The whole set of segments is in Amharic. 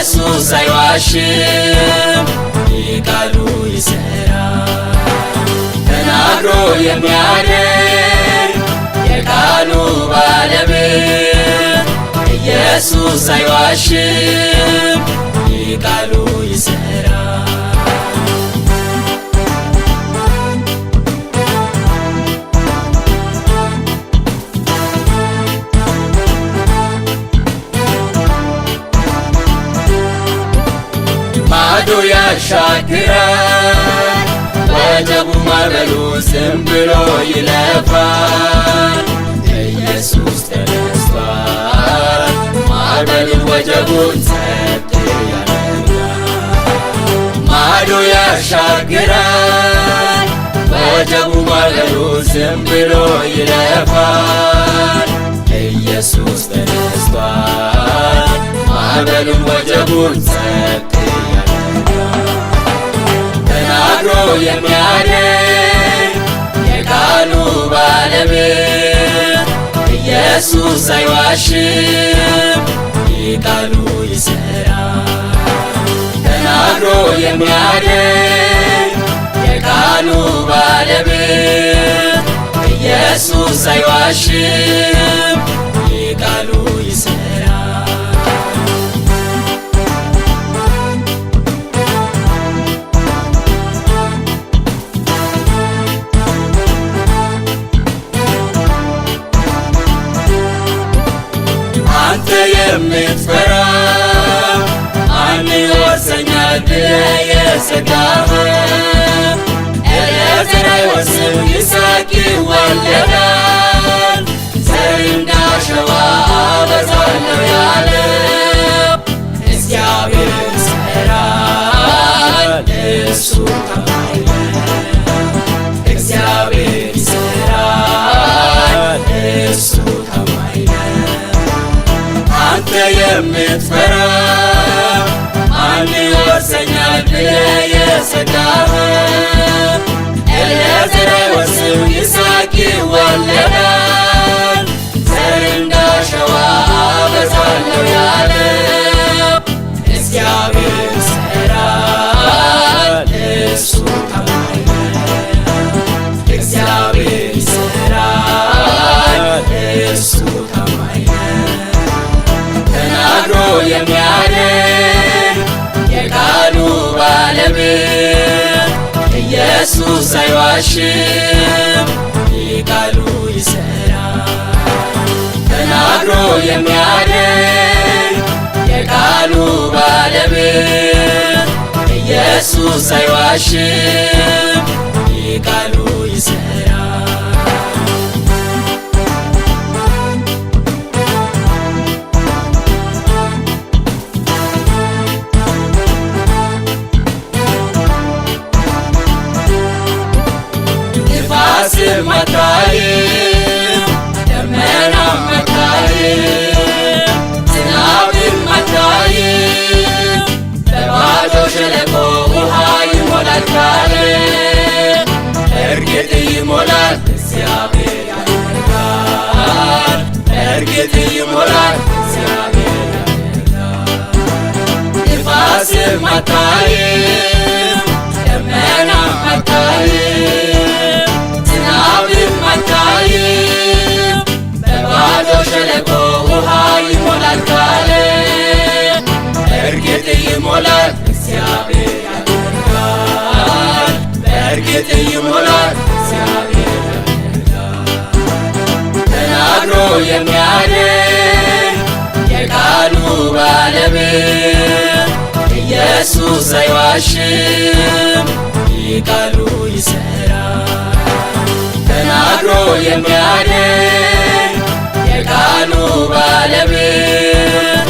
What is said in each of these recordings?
ኢየሱስ አይዋሽም ቃሉ ይሠራል ተናግሮ የሚያደርግ የቃሉ ባለቤት ኢየሱስ አይዋሽም ቃሉ ይሠራል ማዶ ያሻግራል ወጀቡ ማዕበሉ ዝም ብሎ ይለፋል ኢየሱስ ተነስቷል ማዕበሉን ወጀቡን ጸጥ ያደርጋል ማዶ ያሻግራል ወጀቡ ማዕበሉ ዝም ብሎ ይለፋል ኢየሱስ ተነስቷል ማዕበሉን ወጀቡን ጸጥ ተናግሮ የሚያደርግ የቃሉ ባለቤት ኢየሱስ አይዋሽም ቃሉ ይሠራል ተናግሮ የሚያደርግ የቃሉ ባለቤት ኢየሱስ አይዋሽም ቃሉ ይሠራል አንተ የምትፈራ ማን ይወርሰኛል ብለህ የሰጋህ ኤሌዘር አይወርስም ይስሐቅ ይወለዳል ዘር እንደ አሸዋ አበዛለሁ ያለው እግዚአብሔር ይሠራል እሱ ታማኝ ነው እግዚአብሔር ይሠራል እሱ ታማኝ ነው አንተ የምትፈራ ማን ይወርሰኛል ብለህ የሰጋህ ኤሌዘር አይወርስም ይስሐቅ ይወለዳል ዘር እንደ አሸዋ አበዛለሁ ያለው እግዚአብሔር ይሠራል እሱ ታማኝ ነው እግዚአብሔር ይሠራል እሱ ታማኝ ነው ተናግሮ የሚያደርግ የቃሉ ባለቤት ኢየሱስ አይዋሽም ቃሉ ይሠራል ተናግሮ የሚያደርግ የቃሉ ባለቤት ኢየሱስ አይዋሽም ቃሉ ይሠራል ንፋስም አታይም ደመናም አታይም ዝናብም አታይም በባዶ ሸለቆ ውሃ ይሞላል ካለ እርግጥ ይሞላል እግዚአብሔር ያደርጋል እርግጥ ይሞላል እግዚአብሔር ያደርጋል ንፋስም አታይም ደመናም አታይም ዝናብም አታይም በባዶ ሸለቆ ውሃ ይሞላል ካለ እርግጥ ይሞላል እግዚአብሔር ያደርጋል በእርግጥ ይሞላል እግዚአብሔር ያደርጋል ተናግሮ የሚያደርግ የቃሉ ባለቤት ኢየሱስ አይዋሽም ቃሉ ይሠራል ተናግሮ የሚያደርግ የቃሉ ባለቤት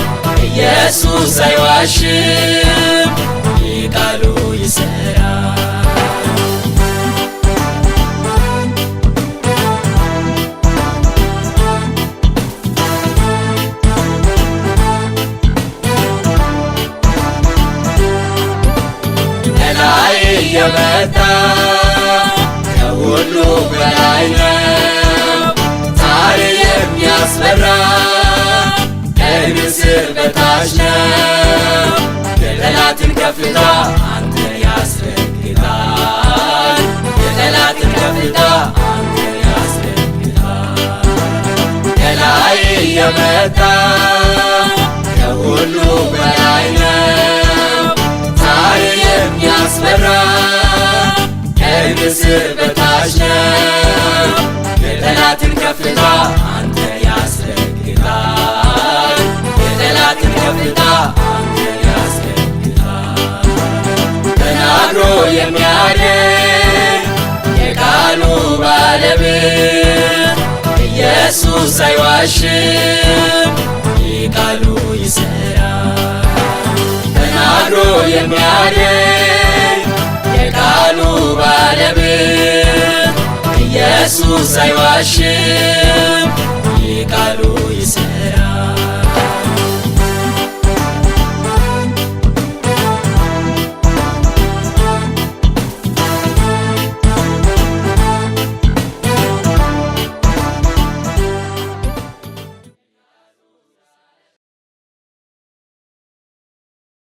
ኢየሱስ አይዋሽም ቃሉ ይሠራል ከላይ የመጣ ከሁሉ በላይ ነው ዛሬ የሚያስፈራ ከንስር በታች ነው ከፍታ አንተ ያስረግጣል። የጠላትን ከፍታ አንተ ያስረግጣል። ከላይ የመጣ ከሁሉ በላይ ነው። ዛሬ የሚያስፈራ ከንስር በታች ነው። የጠላትን ከፍታ አንተ ያስረግጣል። የጠላትን ከፍታ አንተ ያስረግጣል። ተናግሮ የሚያድን የቃሉ ባለቤት ኢየሱስ አይዋሽም፣ ቃሉ ይሠራል። ተናግሮ የሚያድን የቃሉ ባለቤት ኢየሱስ አይዋሽም፣ ቃሉ ይሠራል።